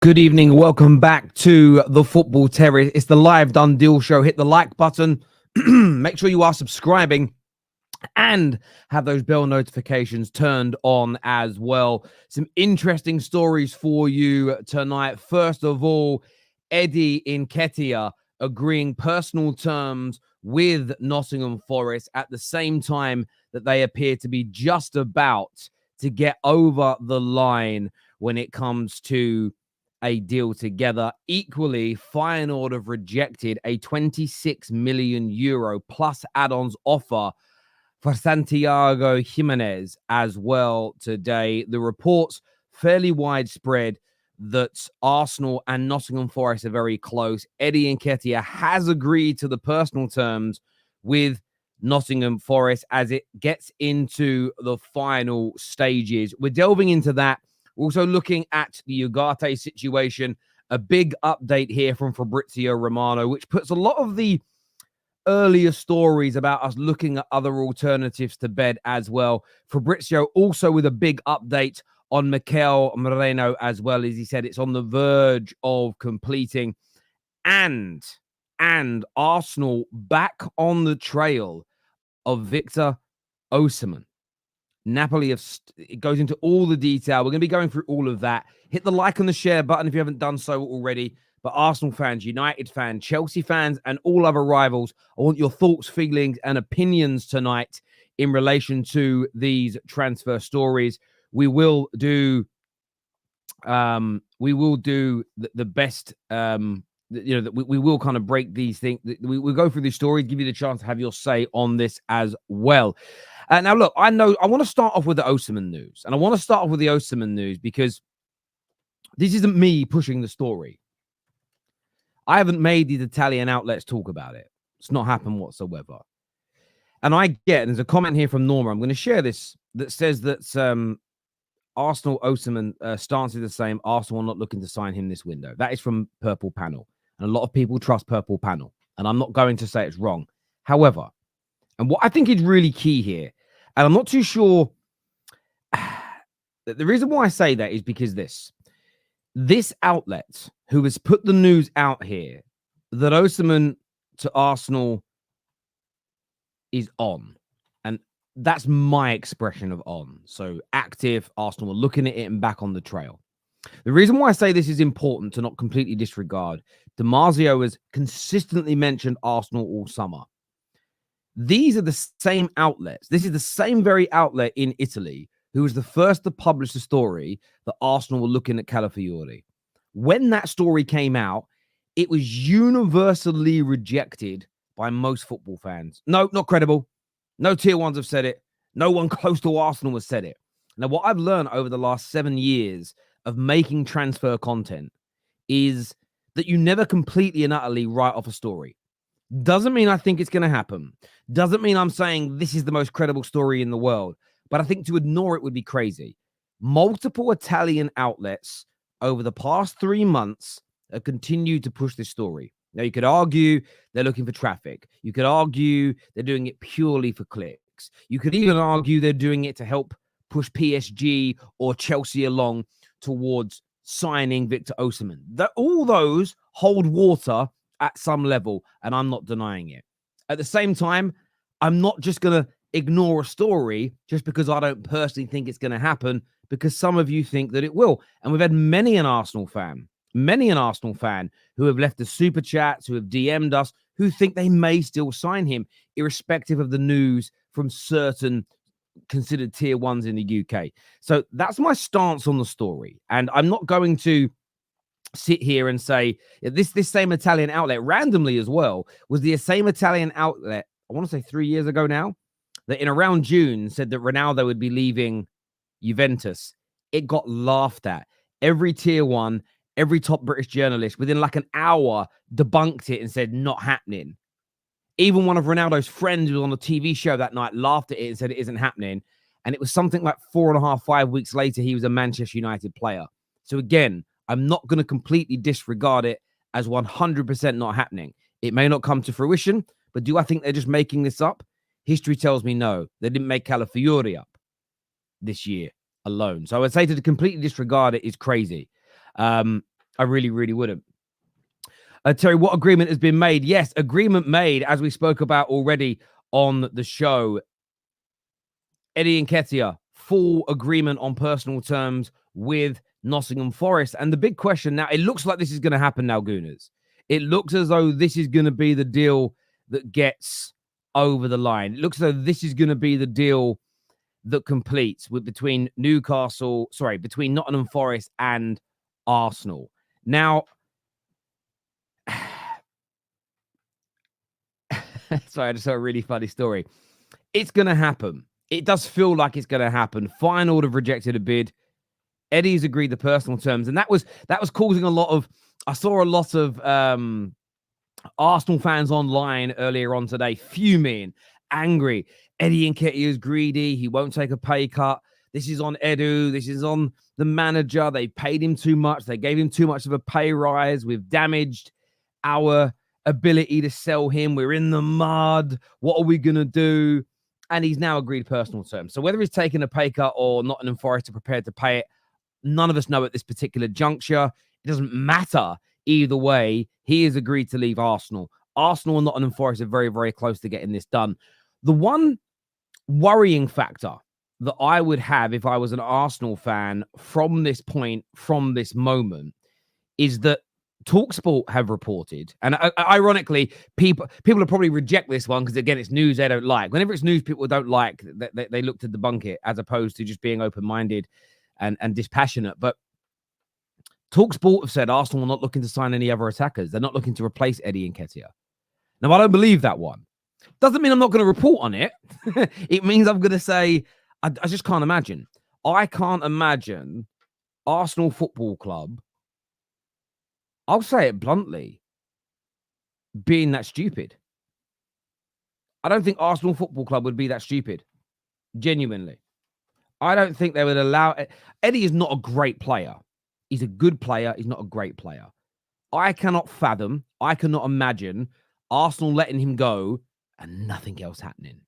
Good evening. Welcome back to the Football Terrace. It's the live done deal show. Hit the like button. Make sure you are subscribing and have those bell notifications turned on as well. Some interesting stories for you tonight. First of all, Nketiah agreeing personal terms with Nottingham Forest at the same time that they appear to be just about to get over the line when it comes to a deal together. Equally, Feyenoord have rejected a 26 million euro plus add-ons offer for Santiago Jimenez as well today. The reports fairly widespread that Arsenal and Nottingham Forest are very close. Nketiah has agreed to the personal terms with Nottingham Forest as it gets into the final stages. We're delving into that. We're also looking at the Ugarte situation. A big update here from Fabrizio Romano, which puts a lot of the earlier stories about us looking at other alternatives to bed as well. Fabrizio also with a big update on Mikel Moreno as well. As he said, it's on the verge of completing. And Arsenal back on the trail of Victor Osimhen. Napoli it goes into all the detail. We're going to be going through all of that. Hit the like and the share button if you haven't done so already. But Arsenal fans, United fans, Chelsea fans, and all other rivals, I want your thoughts, feelings, and opinions tonight in relation to these transfer stories. We will do the best. We will kind of break these things. We'll go through these stories, give you the chance to have your say on this as well. Now, look, I want to start off with the Osimhen news. And I want to start off with the Osimhen news because this isn't me pushing the story. I haven't made these Italian outlets talk about it. It's not happened whatsoever. And there's a comment here from Norma. I'm going to share this that says that Arsenal Osimhen stance is the same. Arsenal are not looking to sign him this window. That is from Purple Panel. And a lot of people trust Purple Panel. And I'm not going to say it's wrong. However, and what I think is really key here, and I'm not too sure. The reason why I say that is because this outlet who has put the news out here that Osimhen to Arsenal is on. And that's my expression of on. So active, Arsenal are looking at it and back on the trail. The reason why I say this is important to not completely disregard, DiMarzio has consistently mentioned Arsenal all summer. These are the same outlets. This is the same very outlet in Italy who was the first to publish the story that Arsenal were looking at Calafiori. When that story came out, it was universally rejected by most football fans. No, not credible. No tier ones have said it. No one close to Arsenal has said it. Now, what I've learned over the last 7 years of making transfer content is that you never completely and utterly write off a story. Doesn't mean I think it's going to happen. Doesn't mean I'm saying this is the most credible story in the world. But I think to ignore it would be crazy. Multiple Italian outlets over the past 3 months have continued to push this story. Now, you could argue they're looking for traffic. You could argue they're doing it purely for clicks. You could even argue they're doing it to help push PSG or Chelsea along towards signing Victor Osimhen. All those hold water at some level, and I'm not denying it. At the same time, I'm not just going to ignore a story just because I don't personally think it's going to happen, because some of you think that it will. And we've had many an Arsenal fan who have left the super chats, who have DM'd us, who think they may still sign him, irrespective of the news from certain considered tier ones in the UK. So that's my stance on the story. And I'm not going to sit here and say this same Italian outlet randomly as well was the same Italian outlet, I want to say 3 years ago now, that in around June said that Ronaldo would be leaving Juventus. It got laughed at. Every tier one, every top British journalist within like an hour debunked it and said not happening. Even one of Ronaldo's friends who was on the TV show that night laughed at it and said it isn't happening. And it was something like 4.5, 5 weeks later, he was a Manchester United player. So again, I'm not going to completely disregard it as 100% not happening. It may not come to fruition, but do I think they're just making this up? History tells me no. They didn't make Calafiori up this year alone. So I would say to completely disregard it is crazy. I really, really wouldn't. Terry, what agreement has been made? Yes, agreement made, as we spoke about already on the show. Eddie Nketiah, full agreement on personal terms with Nottingham Forest. And the big question now, it looks like this is going to happen now, Gooners. It looks as though this is going to be the deal that gets over the line. It looks as though this is going to be the deal that completes between Nottingham Forest and Arsenal. Now, sorry, I just saw a really funny story. It's going to happen. It does feel like it's going to happen. Feyenoord have rejected a bid. Eddie's agreed the personal terms, and that was causing a lot of. I saw a lot of Arsenal fans online earlier on today fuming, angry. Eddie Nketiah is greedy. He won't take a pay cut. This is on Edu. This is on the manager. They paid him too much. They gave him too much of a pay rise. We've damaged our ability to sell him. We're in the mud. What are we going to do? And he's now agreed personal terms. So whether he's taking a pay cut or Nottingham Forest are prepared to pay it, none of us know at this particular juncture. It doesn't matter either way. He has agreed to leave Arsenal. Arsenal and Nottingham Forest are very, very close to getting this done. The one worrying factor that I would have if I was an Arsenal fan from this point, from this moment, is that TalkSport have reported, and ironically, people will probably reject this one because, again, it's news they don't like. Whenever it's news people don't like, they look to debunk it as opposed to just being open-minded and dispassionate. But TalkSport have said Arsenal are not looking to sign any other attackers. They're not looking to replace Eddie Nketiah. Now, I don't believe that one. Doesn't mean I'm not going to report on it. It means I'm going to say, I just can't imagine. I can't imagine Arsenal Football Club, I'll say it bluntly, being that stupid. I don't think Arsenal Football Club would be that stupid. Genuinely. I don't think they would allow it. Eddie is not a great player. He's a good player. He's not a great player. I cannot fathom, I cannot imagine Arsenal letting him go and nothing else happening.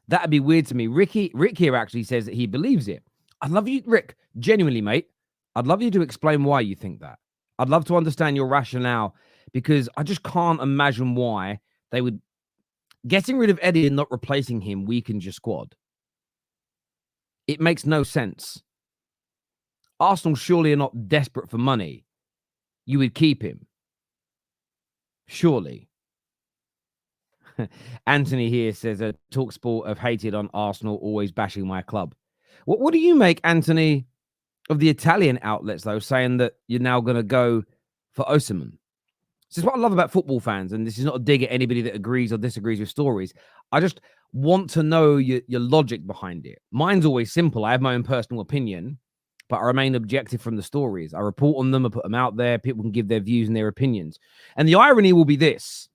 That'd be weird to me. Rick here actually says that he believes it. I'd love you, Rick, genuinely, mate. I'd love you to explain why you think that. I'd love to understand your rationale because I just can't imagine why they would. Getting rid of Eddie and not replacing him weakens your squad. It makes no sense. Arsenal surely are not desperate for money. You would keep him. Surely. Anthony here says, TalkSport have hated on Arsenal, always bashing my club. What do you make, Anthony, of the Italian outlets, though, saying that you're now going to go for Osimhen? This is what I love about football fans, and this is not a dig at anybody that agrees or disagrees with stories. I just want to know your logic behind it. Mine's always simple. I have my own personal opinion, but I remain objective from the stories. I report on them, I put them out there. People can give their views and their opinions. And the irony will be this.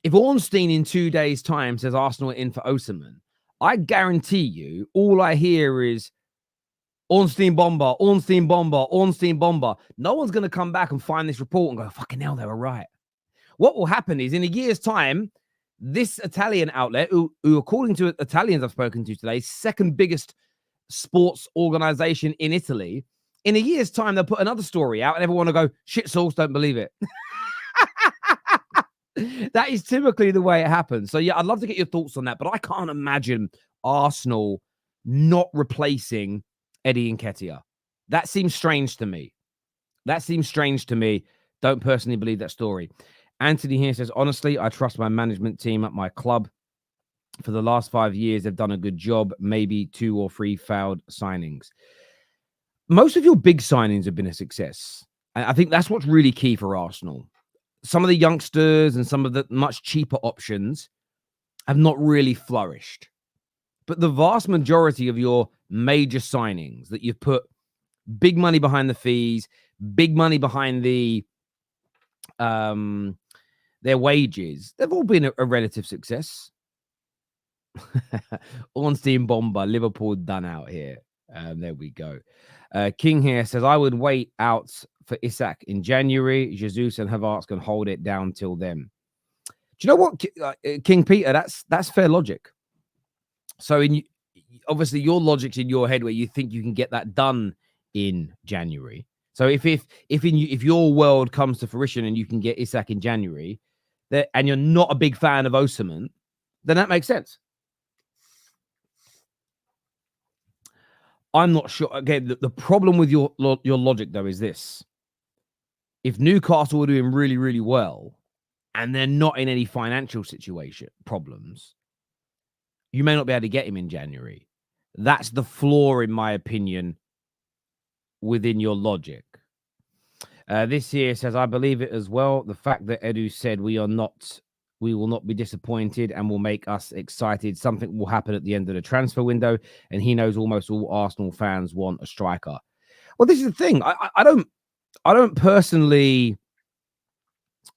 If Ornstein in 2 days' time says Arsenal are in for Osimhen, I guarantee you all I hear is Ornstein bomber, Ornstein bomber, Ornstein bomber. No one's going to come back and find this report and go, fucking hell, they were right. What will happen is in a year's time, this Italian outlet, who according to Italians I've spoken to today, second biggest sports organization in Italy, in a year's time, they'll put another story out and everyone will go, shit sauce, don't believe it. That is typically the way it happens. So, yeah, I'd love to get your thoughts on that, but I can't imagine Arsenal not replacing Eddie Nketiah. That seems strange to me. Don't personally believe that story. Anthony here says, honestly, I trust my management team at my club. For the last 5 years, they've done a good job. Maybe 2 or 3 failed signings. Most of your big signings have been a success. And I think that's what's really key for Arsenal. Some of the youngsters and some of the much cheaper options have not really flourished. But the vast majority of your major signings that you've put big money behind the fees, big money behind their wages, they've all been a relative success. Ornstein bomber, Liverpool done out here. There we go. King here says, I would wait out for Isak in January. Jesus and Havertz can hold it down till then. Do you know what, King Peter? That's fair logic. So obviously your logic's in your head where you think you can get that done in January. So if your world comes to fruition and you can get Isak in January, and you're not a big fan of Osimhen, then that makes sense. I'm not sure. Again, the problem with your logic, though, is this. If Newcastle are doing really, really well and they're not in any financial situation problems, you may not be able to get him in January. That's the flaw, in my opinion, within your logic. This here says, I believe it as well. The fact that Edu said we will not be disappointed and will make us excited. Something will happen at the end of the transfer window, and he knows almost all Arsenal fans want a striker. Well, this is the thing. I don't personally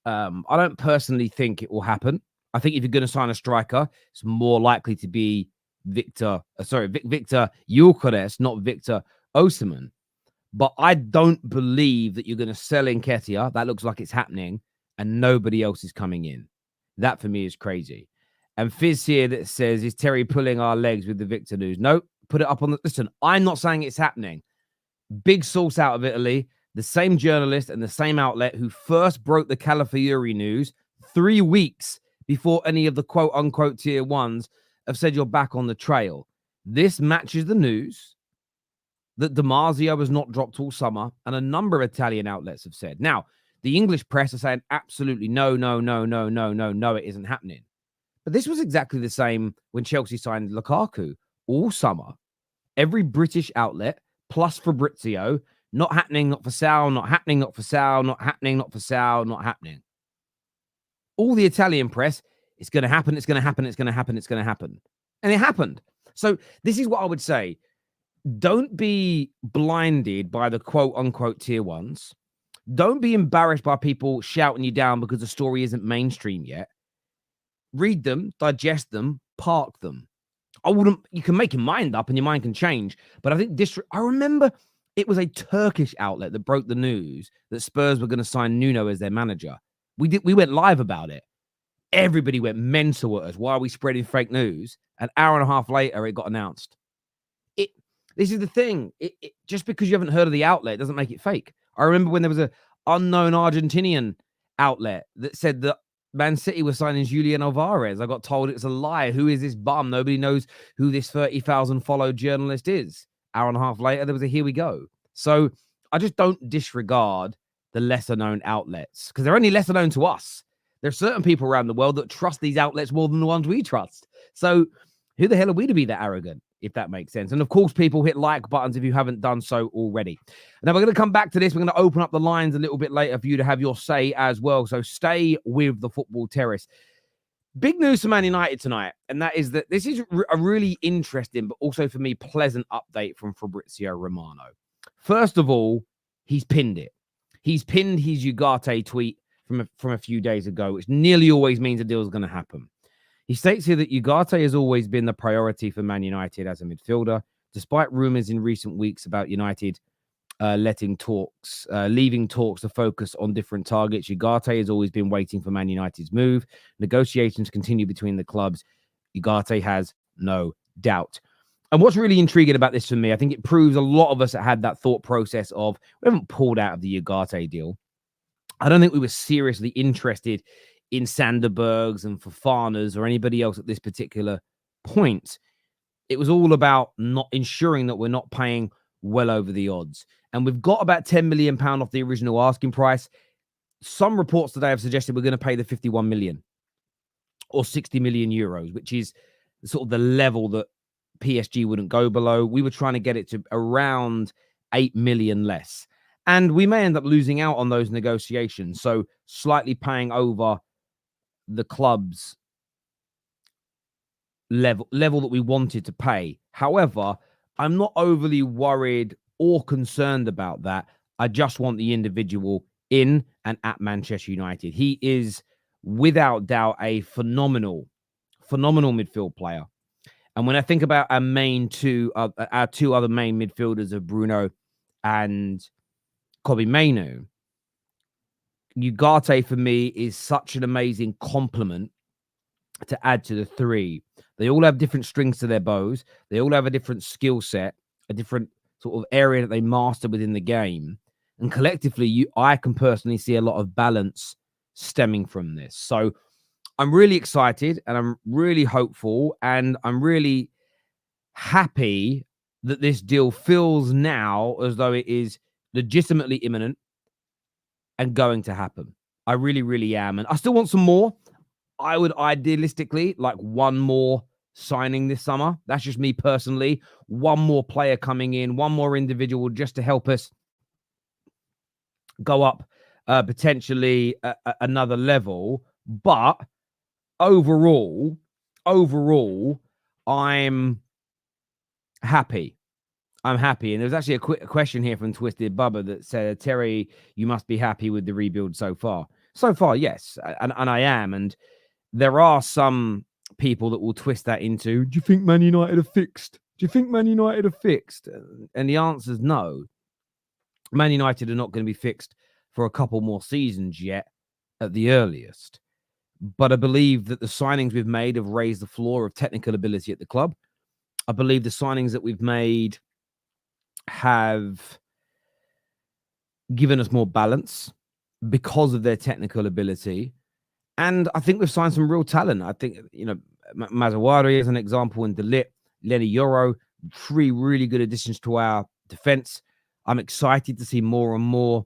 think it will happen. I think if you're going to sign a striker, it's more likely to be Victor Ugarte, not Victor Osimhen. But I don't believe that you're going to sell Nketiah. That looks like it's happening, and nobody else is coming in. That for me is crazy. And Fizz here that says, is Terry pulling our legs with the Victor news? No, put it up on the... Listen, I'm not saying it's happening. Big source out of Italy, the same journalist and the same outlet who first broke the Calafiori news 3 weeks before any of the quote-unquote tier ones have said you're back on the trail. This matches the news that DiMarzio was not dropped all summer, and a number of Italian outlets have said. Now, the English press are saying absolutely no, it isn't happening. But this was exactly the same when Chelsea signed Lukaku all summer. Every British outlet, plus Fabrizio, not happening, not for sale, not happening, not for sale, not happening, not for sale, not happening. All the Italian press, it's going to happen, it's going to happen, it's going to happen, it's going to happen. And it happened. So this is what I would say. Don't be blinded by the quote-unquote tier ones. Don't be embarrassed by people shouting you down because the story isn't mainstream yet. Read them, digest them, park them. You can make your mind up and your mind can change. But I think I remember it was a Turkish outlet that broke the news that Spurs were going to sign Nuno as their manager. We went live about it. Everybody went mental at us. Why are we spreading fake news? An hour and a half later, it got announced. This is the thing. Just because you haven't heard of the outlet doesn't make it fake. I remember when there was an unknown Argentinian outlet that said that Man City was signing Julian Alvarez. I got told it's a lie. Who is this bum? Nobody knows who this 30,000 followed journalist is. Hour and a half later, there was a here we go. So I just don't disregard the lesser known outlets because they're only lesser known to us. There are certain people around the world that trust these outlets more than the ones we trust. So who the hell are we to be that arrogant, if that makes sense? And of course, people hit like buttons if you haven't done so already. Now, we're going to come back to this. We're going to open up the lines a little bit later for you to have your say as well. So stay with the Football Terrace. Big news for Man United tonight, and that is that this is a really interesting, but also for me, pleasant update from Fabrizio Romano. First of all, he's pinned it. He's pinned his Ugarte tweet from a few days ago, which nearly always means a deal is going to happen. He states here that Ugarte has always been the priority for Man United as a midfielder, despite rumours in recent weeks about United leaving talks to focus on different targets. Ugarte has always been waiting for Man United's move. Negotiations continue between the clubs. Ugarte has no doubt. And what's really intriguing about this for me, I think it proves a lot of us that had that thought process of, we haven't pulled out of the Ugarte deal. I don't think we were seriously interested in Sanderbergs and Fofanas or anybody else at this particular point. It was all about not ensuring that we're not paying well over the odds. And we've got about £10 million off the original asking price. Some reports today have suggested we're going to pay the 51 million or 60 million euros, which is sort of the level that PSG wouldn't go below. We were trying to get it to around 8 million less. And we may end up losing out on those negotiations. So slightly paying over the club's level that we wanted to pay. However, I'm not overly worried or concerned about that. I just want the individual in and at Manchester United. He is without doubt a phenomenal midfield player. And when I think about our two other main midfielders of Bruno and Kobbie Mainoo, Ugarte for me is such an amazing complement to add to the three. They all have different strings to their bows. They all have a different skill set, a different sort of area that they master within the game. And collectively, I can personally see a lot of balance stemming from this. So I'm really excited and I'm really hopeful and I'm really happy that this deal feels now as though it is legitimately imminent and going to happen. I really, really am. And I still want some more. I would idealistically like one more signing this summer. That's just me personally. One more player coming in, one more individual just to help us go up potentially another level. But overall, I'm happy. I'm happy. And there's actually a quick question here from Twisted Bubba that said, Terry, you must be happy with the rebuild so far. So far, yes. And I am. And there are some people that will twist that into, do you think Man United are fixed? Do you think Man United are fixed? And the answer is no. Man United are not going to be fixed for a couple more seasons yet at the earliest. But I believe that the signings we've made have raised the floor of technical ability at the club. I believe the signings that we've made have given us more balance because of their technical ability. And I think we've signed some real talent. I think, Mazawari is an example in Delit, Lenny Yoro, 3 really good additions to our defense. I'm excited to see more and more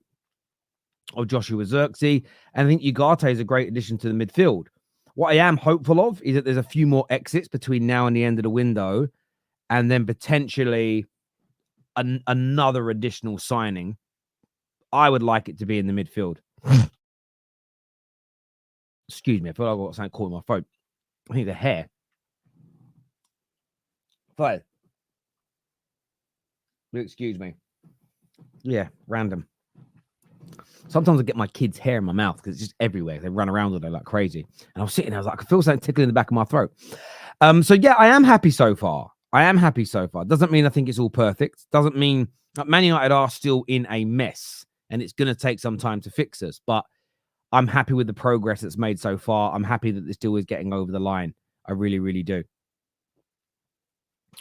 of Joshua Zirkzee. And I think Ugarte is a great addition to the midfield. What I am hopeful of is that there's a few more exits between now and the end of the window, and then potentially another additional signing. I would like it to be in the midfield. Excuse me, I feel like I've got something caught in my throat. I think the hair. Fine. Excuse me. Yeah, random. Sometimes I get my kids' hair in my mouth because it's just everywhere. They run around with it like crazy. And I was sitting there, I was like, I feel something tickling in the back of my throat. So yeah, I am happy so far. Doesn't mean I think it's all perfect. Doesn't mean Man United are still in a mess and it's going to take some time to fix us. But I'm happy with the progress that's made so far. I'm happy that this deal is getting over the line. I really, really do.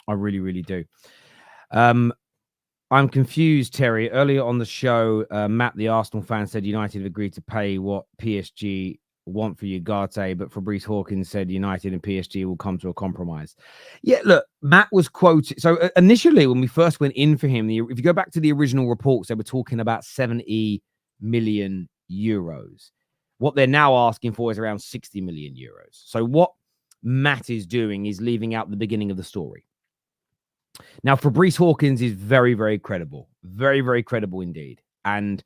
I really, really do. I'm confused, Terry. Earlier on the show, Matt, the Arsenal fan, said United have agreed to pay what PSG want for Ugarte, but Fabrice Hawkins said United and PSG will come to a compromise. Yeah, look, Matt was quoted. So initially, when we first went in for him, if you go back to the original reports, they were talking about 70 million euros. What they're now asking for is around 60 million euros. So what Matt is doing is leaving out the beginning of the story. Now, Fabrice Hawkins is very, very credible. Very, very credible indeed. And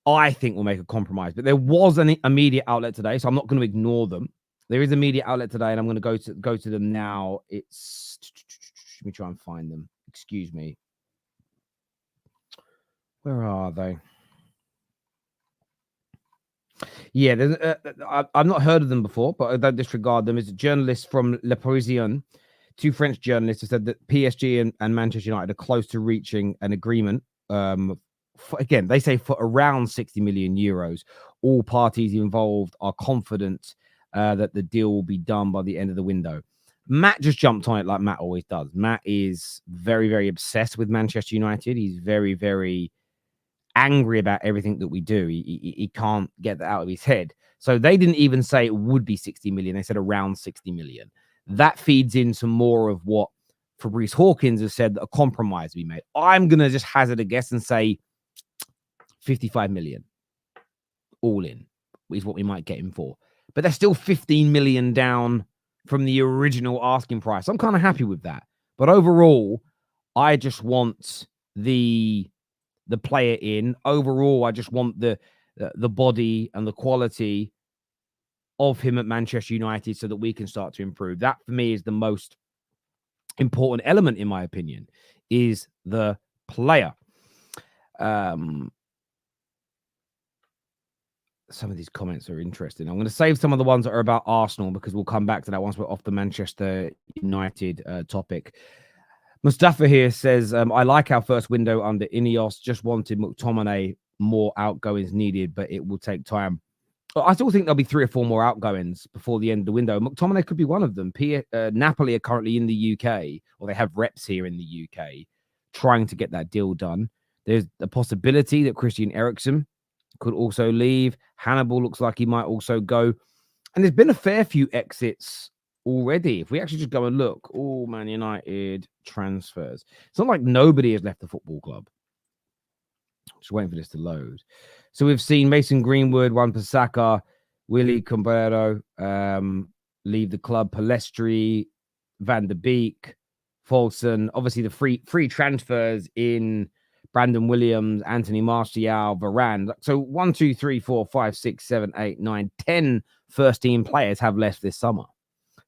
I think we'll make a compromise. But there was a media outlet today, so I'm not going to ignore them. There is a media outlet today, and I'm going to go to them now. It's... Let me try and find them. Excuse me. Where are they? Yeah, I've not heard of them before, but I don't disregard them. It's a journalist from Le Parisien. 2 French journalists have said that PSG and Manchester United are close to reaching an agreement. Again, they say for around 60 million euros. All parties involved are confident that the deal will be done by the end of the window. Matt just jumped on it like Matt always does. Matt is very, very obsessed with Manchester United. He's very, very angry about everything that we do. He can't get that out of his head. So they didn't even say it would be 60 million. They said around 60 million. That feeds in some more of what Fabrice Hawkins has said, that a compromise be made. I'm going to just hazard a guess and say 55 million. All in is what we might get him for. But they're still 15 million down from the original asking price. I'm kind of happy with that. But overall, I just want the player in. Overall, I just want the body and the quality of him at Manchester United so that we can start to improve. That for me is the most important element, in my opinion, is the player. Some of these comments are interesting. I'm going to save some of the ones that are about Arsenal because we'll come back to that once we're off the Manchester United topic. Mustafa here says, I like our first window under Ineos. Just wanted McTominay, more outgoings needed, but it will take time. I still think there'll be 3 or 4 more outgoings before the end of the window. McTominay could be one of them. Napoli are currently in the UK, or they have reps here in the UK, trying to get that deal done. There's a possibility that Christian Eriksen could also leave. Hannibal looks like he might also go. And there's been a fair few exits already. If we actually just go and look, all Man United transfers. It's not like nobody has left the football club. Just waiting for this to load. So we've seen Mason Greenwood, Wan-Bissaka, Willy Caballero leave the club, Palestri, Van der Beek, Folson. Obviously, the free transfers in Brandon Williams, Anthony Martial, Varane. So 1, 2, 3, 4, 5, 6, 7, 8, 9, 10 first-team players have left this summer.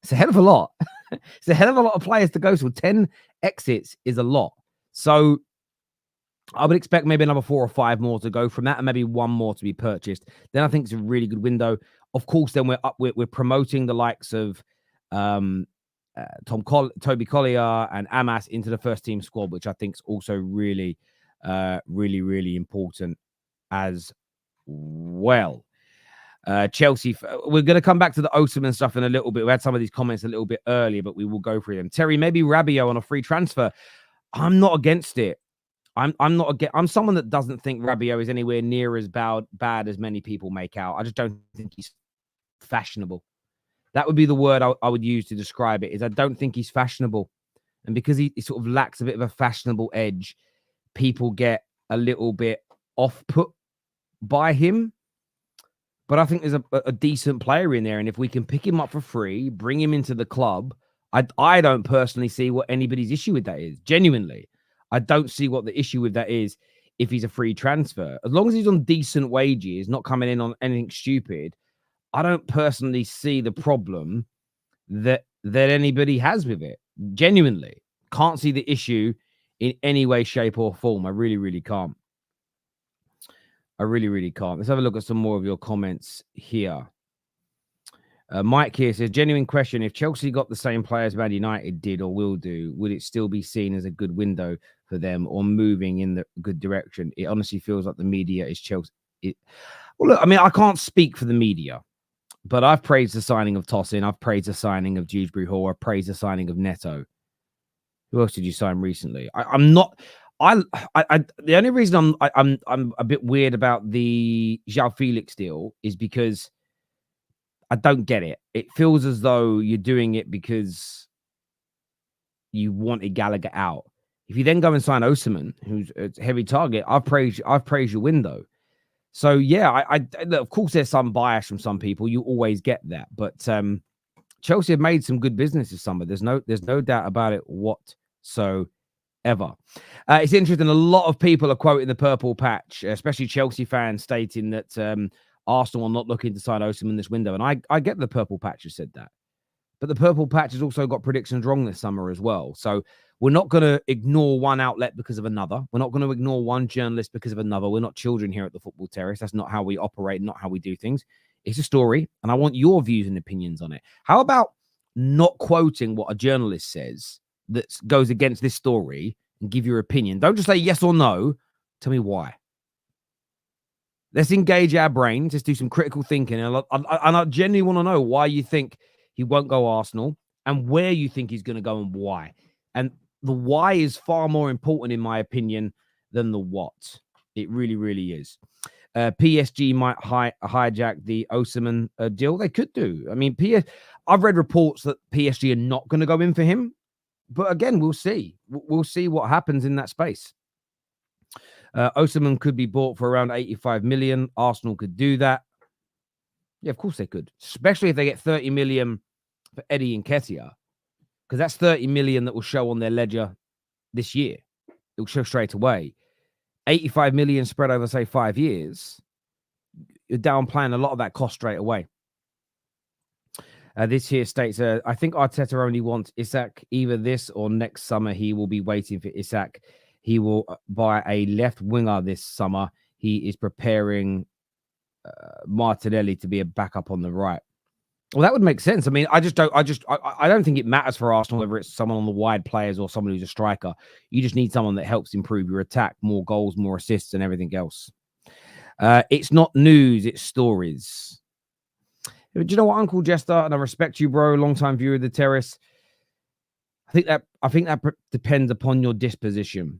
It's a hell of a lot. It's a hell of a lot of players to go. So 10 exits is a lot. So I would expect maybe another 4 or 5 more to go from that, and maybe 1 more to be purchased. Then I think it's a really good window. Of course, then we're promoting the likes of Toby Collier and Amas into the first team squad, which I think is also really, really important as well. Chelsea, we're going to come back to the Osimhen stuff in a little bit. We had some of these comments a little bit earlier, but we will go through them. Terry, maybe Rabiot on a free transfer. I'm not against it. I'm someone that doesn't think Rabiot is anywhere near as bad as many people make out. I just don't think he's fashionable. That would be the word I would use to describe it, is I don't think he's fashionable. And because he sort of lacks a bit of a fashionable edge, people get a little bit off-put by him. But I think there's a decent player in there. And if we can pick him up for free, bring him into the club, I don't personally see what anybody's issue with that is. Genuinely. I don't see what the issue with that is if he's a free transfer. As long as he's on decent wages, not coming in on anything stupid, I don't personally see the problem that anybody has with it. Genuinely. Can't see the issue in any way, shape, or form. I really, really can't. I really, really can't. Let's have a look at some more of your comments here. Mike here says, genuine question. If Chelsea got the same players Man United did or will do, would it still be seen as a good window for them or moving in the good direction? It honestly feels like the media is Chelsea. Well, look, I mean, I can't speak for the media, but I've praised the signing of Tosin. I've praised the signing of Dewsbury Hall. I've praised the signing of Neto. Who else did you sign recently? I'm not... the only reason I'm a bit weird about the João Felix deal is because I don't get it. It feels as though you're doing it because you wanted Gallagher out. If you then go and sign Osimhen, who's a heavy target, I've praised your window. So yeah, look, of course there's some bias from some people. You always get that, but Chelsea have made some good business this summer. There's no doubt about it whatsoever. It's interesting. A lot of people are quoting the purple patch, especially Chelsea fans, stating that Arsenal are not looking to sign Osimhen this window. And I get the purple patch has said that. But the purple patch has also got predictions wrong this summer as well. So we're not going to ignore one outlet because of another. We're not going to ignore one journalist because of another. We're not children here at the Football Terrace. That's not how we operate, not how we do things. It's a story, and I want your views and opinions on it. How about not quoting what a journalist says that goes against this story and give your opinion? Don't just say yes or no. Tell me why. Let's engage our brains. Let's do some critical thinking. And I genuinely want to know why you think he won't go Arsenal and where you think he's going to go and why. And the why is far more important, in my opinion, than the what. It really, really is. PSG might hijack the Osimhen deal. They could do. I mean, I've read reports that PSG are not going to go in for him. But again, we'll see. We'll see what happens in that space. Osimhen could be bought for around 85 million. Arsenal could do that. Yeah, of course they could. Especially if they get 30 million for Eddie Nketiah. Because that's 30 million that will show on their ledger this year. It will show straight away. 85 million spread over, say, 5 years. You're downplaying a lot of that cost straight away. This here states, I think Arteta only wants Isak. Either this or next summer, he will be waiting for Isak. He will buy a left winger this summer. He is preparing Martinelli to be a backup on the right. Well, that would make sense. I mean, I don't think it matters for Arsenal whether it's someone on the wide players or someone who's a striker. You just need someone that helps improve your attack, more goals, more assists, and everything else. It's not news, it's stories. Do you know what, Uncle Jester? And I respect you, bro. Long-time viewer of the Terrace. I think that depends upon your disposition.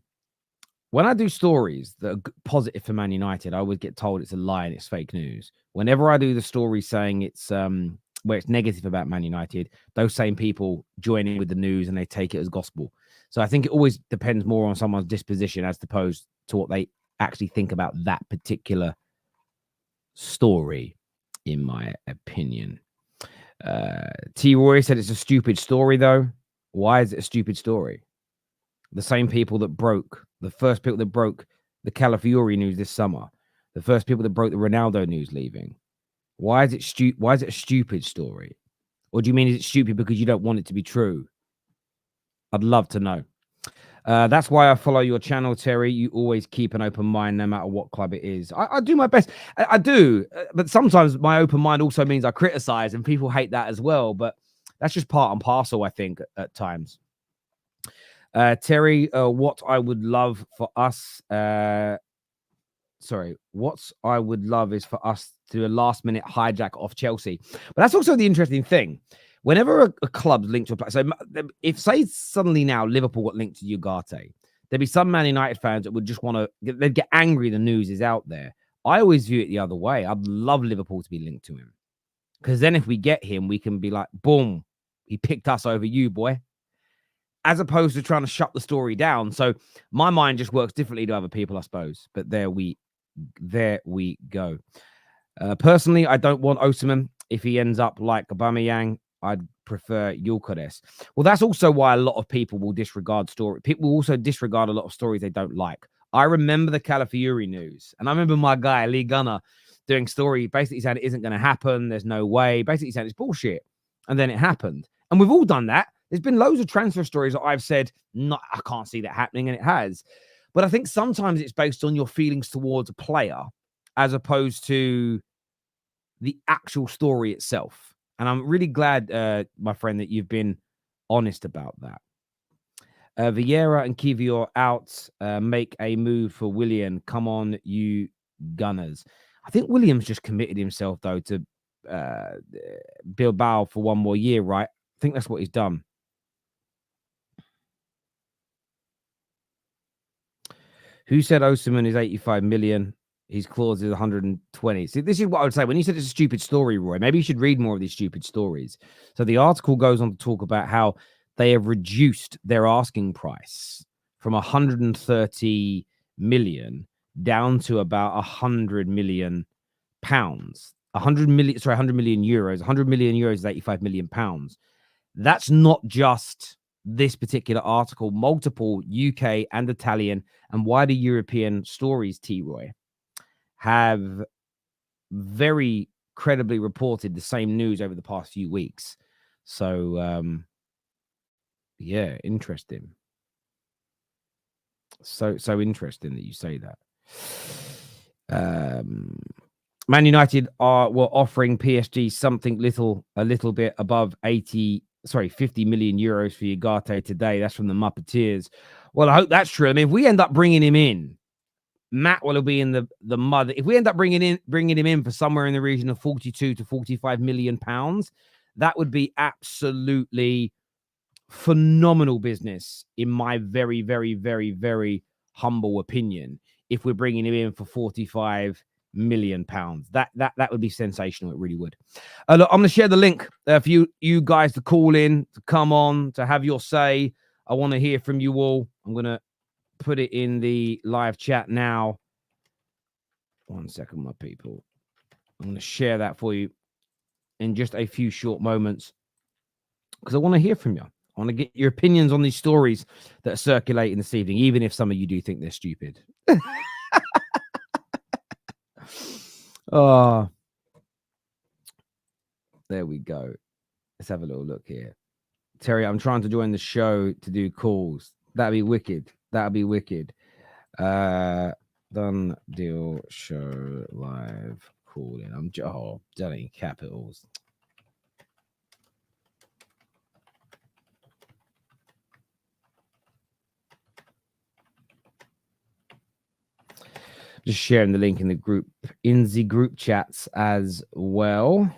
when I do stories that are positive for Man United, I always get told it's a lie and it's fake news. Whenever I do the story saying it's where it's negative about Man United, those same people join in with the news and they take it as gospel. So I think it always depends more on someone's disposition as opposed to what they actually think about that particular story, in my opinion. T. Roy said it's a stupid story, though. Why is it a stupid story? The same people that broke, the first people that broke the Calafiori news this summer, the first people that broke the Ronaldo news leaving. Why is it Why is it a stupid story? Or do you mean is it stupid because you don't want it to be true? I'd love to know. That's why I follow your channel, Terry. You always keep an open mind no matter what club it is. I do my best. I do. But sometimes my open mind also means I criticize and people hate that as well. But that's just part and parcel, I think, at times. Terry, what I would love for us... what I would love is for us to do a last-minute hijack off Chelsea. But that's also the interesting thing. Whenever a club's linked to a player, so if, say, suddenly now Liverpool got linked to Ugarte, there'd be some Man United fans that would just want to, they'd get angry the news is out there. I always view it the other way. I'd love Liverpool to be linked to him. Because then if we get him, we can be like, boom, he picked us over you, boy. As opposed to trying to shut the story down. So my mind just works differently to other people, I suppose. But there we go. Personally, I don't want Osimhen. If he ends up like Aubameyang, I'd prefer Ugarte. Well, that's also why a lot of people will disregard story. People will also disregard a lot of stories they don't like. I remember the Calafiori news, and I remember my guy Lee Gunner doing story basically saying it isn't going to happen. There's no way. Basically saying it's bullshit, and then it happened. And we've all done that. There's been loads of transfer stories that I've said, no, I can't see that happening, and it has. But I think sometimes it's based on your feelings towards a player as opposed to the actual story itself. And I'm really glad, my friend, that you've been honest about that. Vieira and Nketiah out. Make a move for William. Come on, you Gunners. I think William's just committed himself, though, to Bilbao for one more year, right? I think that's what he's done. Who said Osimhen is 85 million? His clause is 120. See, this is what I would say. When you said it's a stupid story, Roy, maybe you should read more of these stupid stories. So the article goes on to talk about how they have reduced their asking price from 130 million down to about 100 million pounds. 100 million euros. 100 million euros is 85 million pounds. That's not just this particular article. Multiple UK and Italian and wider European stories, T-Roy, have very credibly reported the same news over the past few weeks. So, yeah, interesting. So interesting that you say that. Man United were offering PSG something a little bit above 50 million euros for Ugarte today. That's from the Muppeteers. Well, I hope that's true. I mean, if we end up bringing him in, Matt will be in the mud. If we end up bringing him in for somewhere in the region of 42 to 45 million pounds, that would be absolutely phenomenal business, in my very, very, very, very humble opinion. If we're bringing him in for 45 million pounds, that would be sensational. It really would. Look, I'm going to share the link for you guys to call in, to come on, to have your say. I want to hear from you all. I'm going to put it in the live chat now. 1 second, my people. I'm going to share that for you in just a few short moments because I want to hear from you. I want to get your opinions on these stories that are circulating this evening, even if some of you do think they're stupid. Oh, there we go. Let's have a little look here. Terry, I'm trying to join the show to do calls. That'd be wicked. That'd be wicked. Done deal show live calling. I'm done in capitals. Just sharing the link in the group chats as well,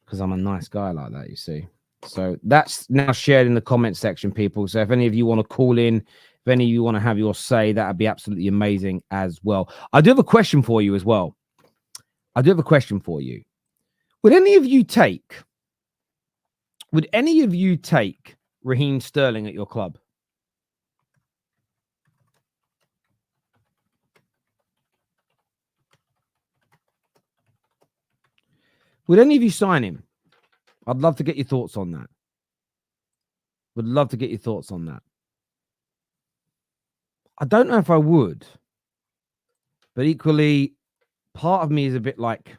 because I'm a nice guy like that, you see. So that's now shared in the comment section, people. So if any of you want to call in, if If any of you want to have your say, that would be absolutely amazing as well. I do have a question for you as well. Would any of you take Raheem Sterling at your club? Would any of you sign him? I'd love to get your thoughts on that. I don't know if I would, but equally, part of me is a bit like,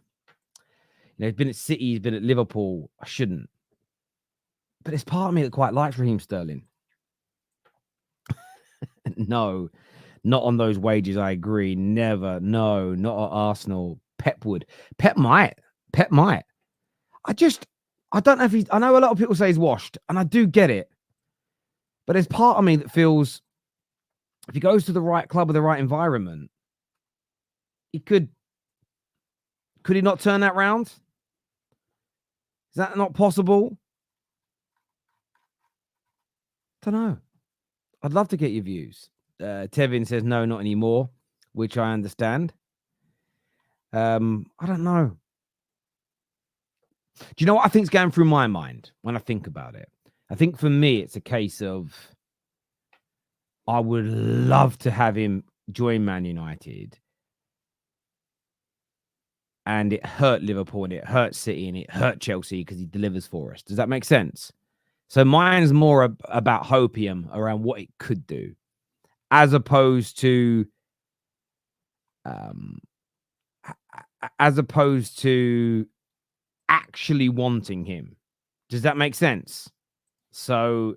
he's been at City, he's been at Liverpool. I shouldn't. But there's part of me that quite likes Raheem Sterling. No, not on those wages. I agree. Never. No, not at Arsenal. Pep would. Pep might. I don't know if I know a lot of people say he's washed, and I do get it. But there's part of me that feels if he goes to the right club with the right environment, he could he not turn that round? Is that not possible? Don't know. I'd love to get your views. Tevin says no, not anymore, which I understand. I don't know. Do you know what I think's going through my mind when I think about it? I think for me, it's a case of I would love to have him join Man United. And it hurt Liverpool and it hurt City and it hurt Chelsea because he delivers for us. Does that make sense? So mine's more about hopium around what it could do, as opposed to actually wanting him. Does that make sense? So,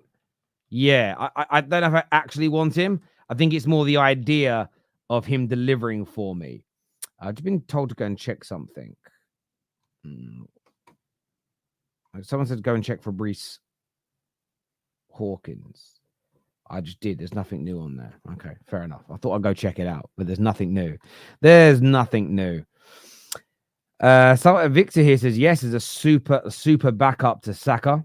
yeah, I don't know if I actually want him. I think it's more the idea of him delivering for me. I've just been told to go and check something. Someone said go and check for Brees Hawkins. I just did. There's nothing new on there. Okay, fair enough. I thought I'd go check it out, but there's nothing new. So Victor here says yes, is a super backup to Saka.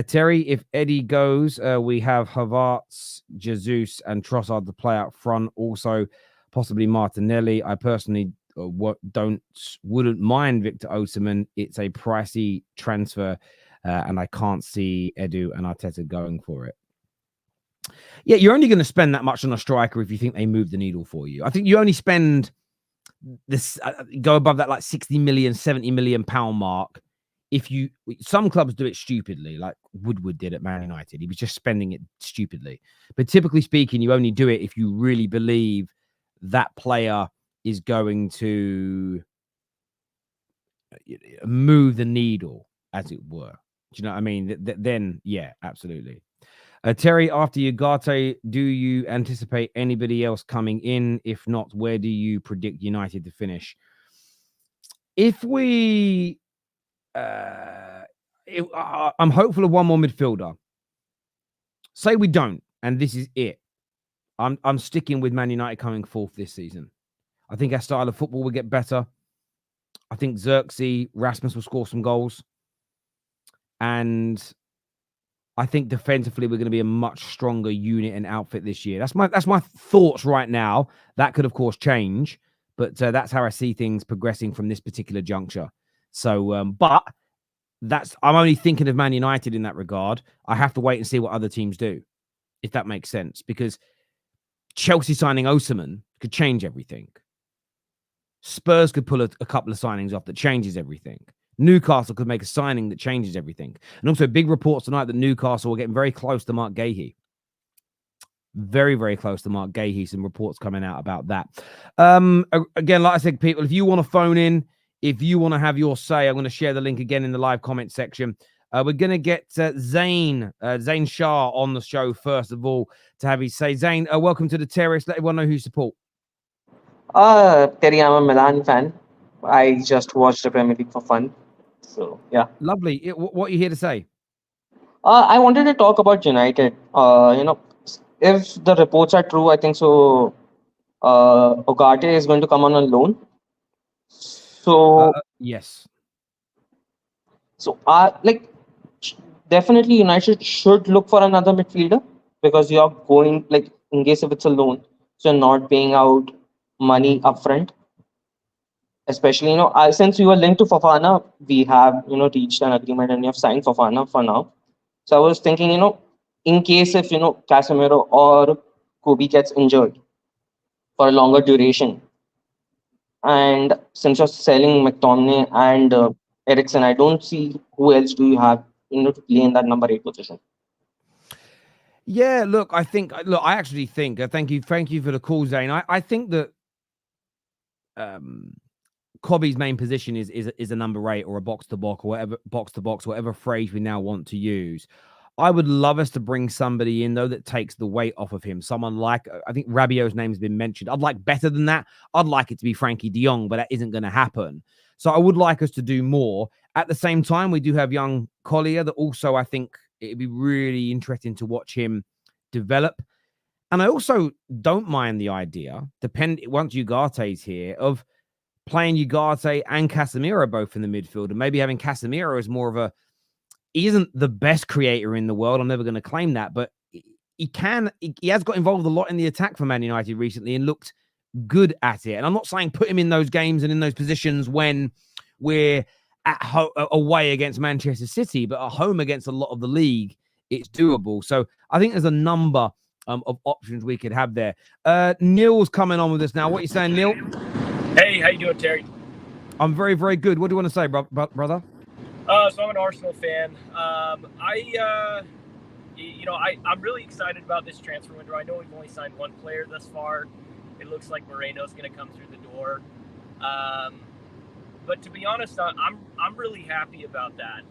Terry, if Eddie goes, we have Havertz, Jesus, and Trossard to play out front. Also, possibly Martinelli. I personally wouldn't mind Victor Osimhen. It's a pricey transfer, and I can't see Edu and Arteta going for it. Yeah, you're only going to spend that much on a striker if you think they move the needle for you. I think you only spend this go above that like 60 million, 70 million pound mark. Some clubs do it stupidly, like Woodward did at Man United. He was just spending it stupidly. But typically speaking, you only do it if you really believe that player is going to move the needle, as it were. Do you know what I mean? Then, yeah, absolutely. Terry, after Ugarte, do you anticipate anybody else coming in? If not, where do you predict United to finish? If we... I'm hopeful of one more midfielder. Say we don't, and this is it. I'm sticking with Man United coming fourth this season. I think our style of football will get better. I think Xerxes, Rasmus will score some goals. And I think defensively we're going to be a much stronger unit and outfit this year. That's my thoughts right now. That could, of course, change. But that's how I see things progressing from this particular juncture. So, but I'm only thinking of Man United in that regard. I have to wait and see what other teams do, if that makes sense. Because Chelsea signing Osimhen could change everything. Spurs could pull a couple of signings off that changes everything. Newcastle could make a signing that changes everything. And also big reports tonight that Newcastle are getting very close to Mark Gahey. Very, very close to Mark Gahey. Some reports coming out about that. Again, like I said, people, if you want to phone in, if you want to have your say, I'm going to share the link again in the live comment section. We're going to get Zain Shah on the show first of all to have his say. Zain, welcome to the Terrace. Let everyone know who you support. Terry, I'm a Milan fan. I just watched the Premier League for fun. So, yeah. Lovely. What are you here to say? I wanted to talk about United. If the reports are true, I think so. Ugarte is going to come on loan. So, yes. So, definitely United should look for another midfielder because you're going in case if it's a loan, so you're not paying out money upfront. Especially, since we were linked to Fafana, we have, reached an agreement and we have signed Fafana for now. So I was thinking, in case if, Casemiro or Kobe gets injured for a longer duration, and since you're selling McTominay and Ericsson, I don't see who else do you have, to play in that number 8 position. Yeah, look, I actually think, thank you for the call, Zane. I think that Kobe's main position is a number 8 or a box to box, whatever phrase we now want to use. I would love us to bring somebody in though that takes the weight off of him. Someone like, I think Rabiot's name has been mentioned. I'd like better than that. I'd like it to be Frankie de Jong, but that isn't going to happen. So I would like us to do more. At the same time, we do have young Collier that also I think it'd be really interesting to watch him develop. And I also don't mind the idea, once Ugarte's here, of playing Ugarte and Casemiro both in the midfield, and maybe having Casemiro as more of he isn't the best creator in the world. I'm never going to claim that, but he has got involved a lot in the attack for Man United recently and looked good at it. And I'm not saying put him in those games and in those positions when we're away against Manchester City, but at home against a lot of the league, it's doable. So I think there's a number of options we could have there. Neal's coming on with us now. What are you saying, Neal? Hey, how you doing, Terry? I'm very, very good. What do you want to say, brother? So I'm an Arsenal fan. I'm really excited about this transfer window. I know we've only signed one player thus far. It looks like Moreno's going to come through the door. But to be honest, I'm really happy about that.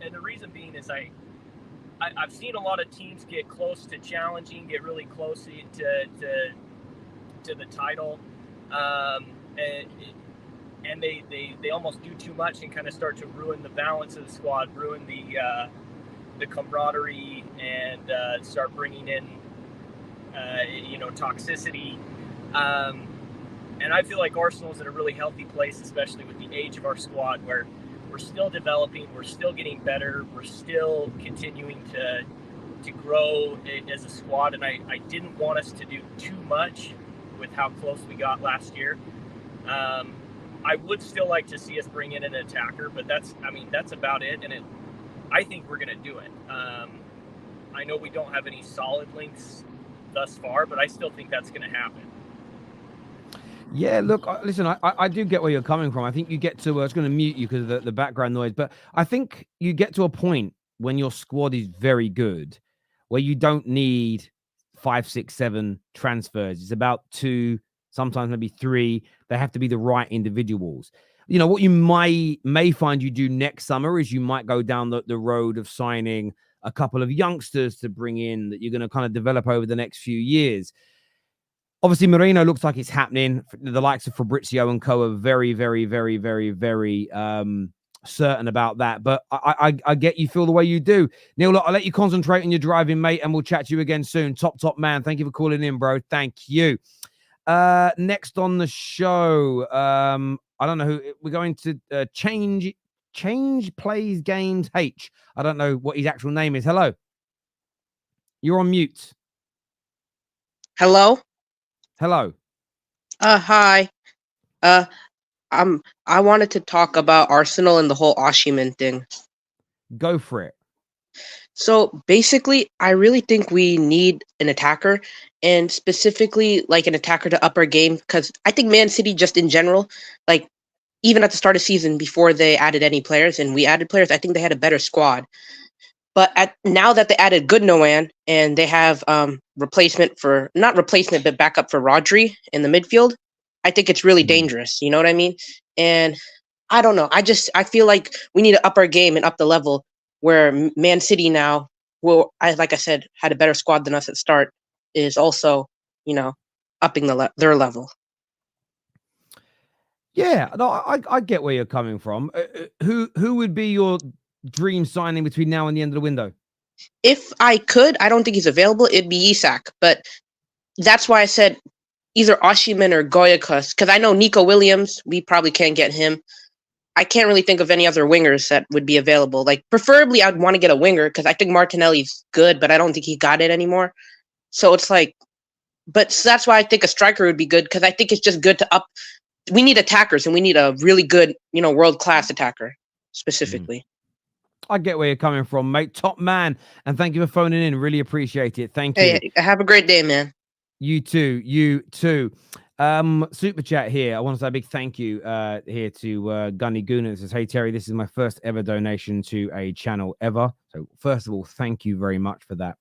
And the reason being is I've seen a lot of teams get close to challenging, get really close to the title, and they almost do too much and kind of start to ruin the balance of the squad, ruin the camaraderie, and start bringing in toxicity. And I feel like Arsenal's in a really healthy place, especially with the age of our squad, where we're still developing, we're still getting better, we're still continuing to grow as a squad. And I didn't want us to do too much with how close we got last year. I would still like to see us bring in an attacker, but that's about it. And I think we're going to do it. I know we don't have any solid links thus far, but I still think that's going to happen. Yeah, look, listen, I do get where you're coming from. I think you get to, I was going to mute you because of the background noise, but I think you get to a point when your squad is very good, where you don't need 5, 6, 7 transfers. It's about 2, sometimes maybe 3. They have to be the right individuals. What you may find you do next summer is you might go down the road of signing a couple of youngsters to bring in that you're going to kind of develop over the next few years. Obviously, Moreno looks like it's happening. The likes of Fabrizio and co are very, very, very, very, very certain about that. But I get you feel the way you do. Neal, look, I'll let you concentrate on your driving, mate, and we'll chat to you again soon. Top man. Thank you for calling in, bro. Thank you. Next on the show, I don't know who we're going to change plays games H. I don't know what his actual name is. Hello. You're on mute. Hello. Hi. I wanted to talk about Arsenal and the whole Osimhen thing. Go for it. So basically, I really think we need an attacker, and specifically like an attacker to up our game, because I think Man City just in general, like even at the start of season before they added any players and we added players, I think they had a better squad. But now that they added Gundogan and they have replacement for, not replacement, but backup for Rodri in the midfield, I think it's really dangerous. You know what I mean? And I don't know. I feel like we need to up our game and up the level, where Man City now, like I said, had a better squad than us at start, is also, upping their level. Yeah, no, I get where you're coming from. Who would be your dream signing between now and the end of the window? If I could, I don't think he's available, it'd be Isak. But that's why I said either Osimhen or Goyacus, because I know Nico Williams, we probably can't get him. I can't really think of any other wingers that would be available. Like, preferably, I'd want to get a winger, because I think Martinelli's good, but I don't think he got it anymore. So it's like, but so that's why I think a striker would be good, because I think it's just good to up. We need attackers, and we need a really good, world-class attacker specifically. I get where you're coming from, mate. Top man. And thank you for phoning in. Really appreciate it. Thank you. Hey, have a great day, man. You too. You too. Super chat here. I want to say a big thank you here to Gunny Gooner. It says, hey, Terry, this is my first ever donation to a channel ever. So first of all, thank you very much for that.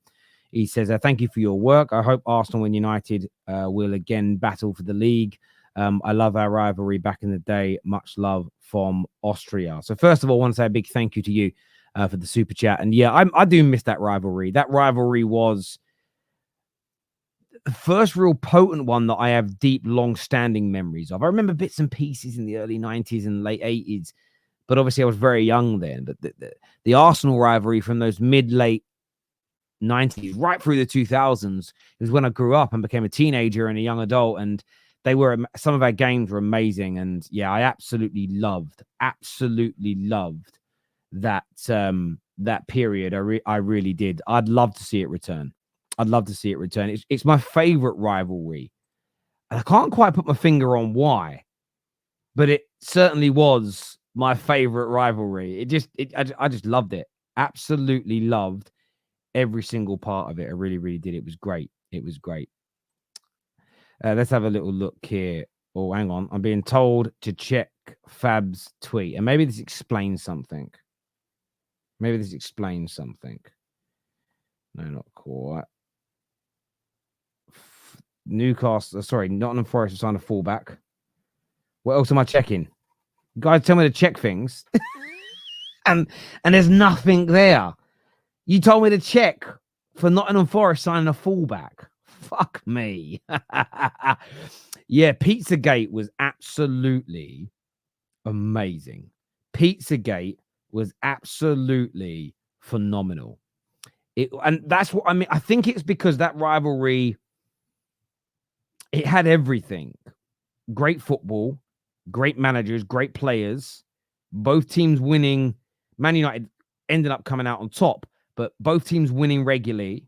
He says, thank you for your work. I hope Arsenal and United will again battle for the league. I love our rivalry back in the day. Much love from Austria. So first of all, I want to say a big thank you to you for the super chat. And yeah, I do miss that rivalry. That rivalry was the first real potent one that I have deep, long-standing memories of. I remember bits and pieces in the early 90s and late 80s, but obviously I was very young then. But the Arsenal rivalry from those mid-late 90s right through the 2000s is when I grew up and became a teenager and a young adult, and some of our games were amazing. And yeah, I absolutely loved that that period. I really did. I'd love to see it return. It's my favorite rivalry, and I can't quite put my finger on why, but it certainly was my favorite rivalry. I just loved it. Absolutely loved every single part of it. I really, really did. It was great. Let's have a little look here. Oh, hang on. I'm being told to check Fab's tweet, and maybe this explains something. No, not quite. Newcastle, sorry, Nottingham Forest is on a fullback. What else am I checking? You guys tell me to check things, and there's nothing there. You told me to check for Nottingham Forest signing a fullback. Fuck me. Yeah, Pizzagate was absolutely amazing. Pizzagate was absolutely phenomenal. And that's what I mean. I think it's because that rivalry, it had everything. Great football, great managers, great players, both teams winning. Man United ended up coming out on top, but both teams winning regularly.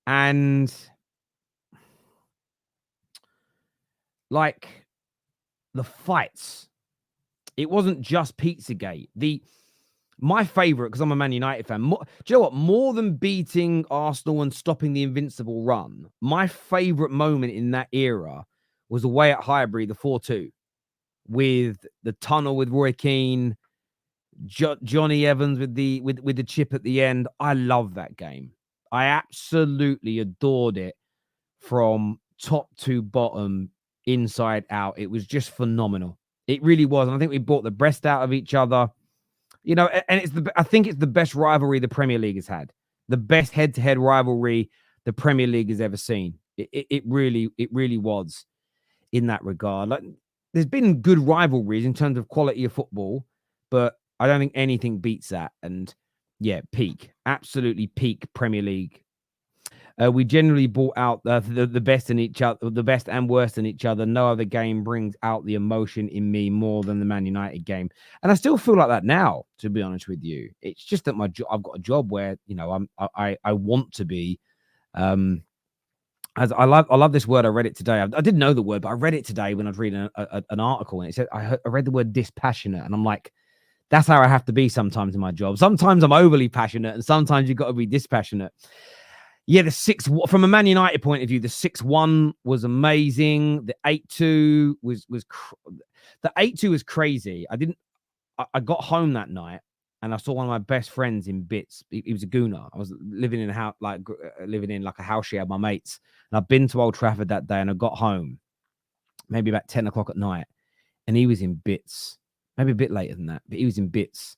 And like the fights, it wasn't just Pizzagate. My favorite, because I'm a Man United fan, do you know what? More than beating Arsenal and stopping the invincible run, my favorite moment in that era was away at Highbury, the 4-2, with the tunnel with Roy Keane, Johnny Evans with the chip at the end. I love that game. I absolutely adored it from top to bottom, inside out. It was just phenomenal. It really was. And I think we brought the best out of each other. You know, and I think it's the best rivalry the Premier League has had. The best head-to-head rivalry the Premier League has ever seen. It really was in that regard. Like, there's been good rivalries in terms of quality of football, but I don't think anything beats that. And yeah, absolutely peak Premier League. We generally brought out the best in each other, the best and worst in each other. No other game brings out the emotion in me more than the Man United game, and I still feel like that now. To be honest with you, it's just that I've got a job where I want to be. As I love this word. I read it today. I didn't know the word, but I read it today when I was reading an article, and it said I read the word dispassionate, and I'm like, that's how I have to be sometimes in my job. Sometimes I'm overly passionate, and sometimes you've got to be dispassionate. Yeah, from a Man United point of view, the 6-1 was amazing. The 8-2 was the 8-2 was crazy. I got home that night and I saw one of my best friends in bits. He was a gooner. I was living in a house, like a house share with my mates. And I've been to Old Trafford that day, and I got home maybe about 10 o'clock at night, and he was in bits. Maybe a bit later than that, but he was in bits.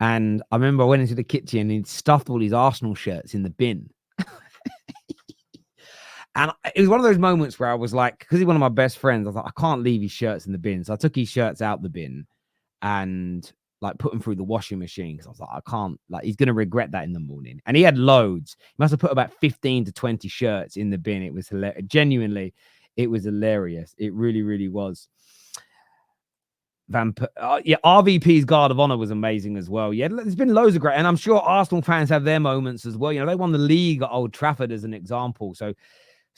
And I remember I went into the kitchen and he'd stuffed all these Arsenal shirts in the bin. And it was one of those moments where I was like, because he's one of my best friends, I was like, I can't leave his shirts in the bin. So I took his shirts out the bin and like put them through the washing machine, because I was like, I can't, like, he's going to regret that in the morning. And he had loads. He must have put about 15 to 20 shirts in the bin. It was hilarious. Genuinely, it was hilarious. It really, really was. Yeah, RVP's Guard of Honor was amazing as well. Yeah, there's been loads of great, and I'm sure Arsenal fans have their moments as well. You know, they won the league at Old Trafford as an example.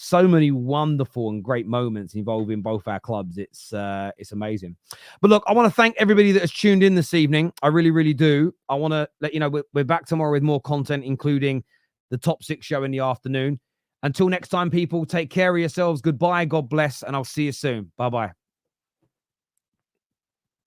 So many wonderful and great moments involving both our clubs. It's amazing. But look, I want to thank everybody that has tuned in this evening. I really, really do. I want to let you know we're back tomorrow with more content, including the top 6 show in the afternoon. Until next time, people, take care of yourselves. Goodbye. God bless. And I'll see you soon. Bye-bye.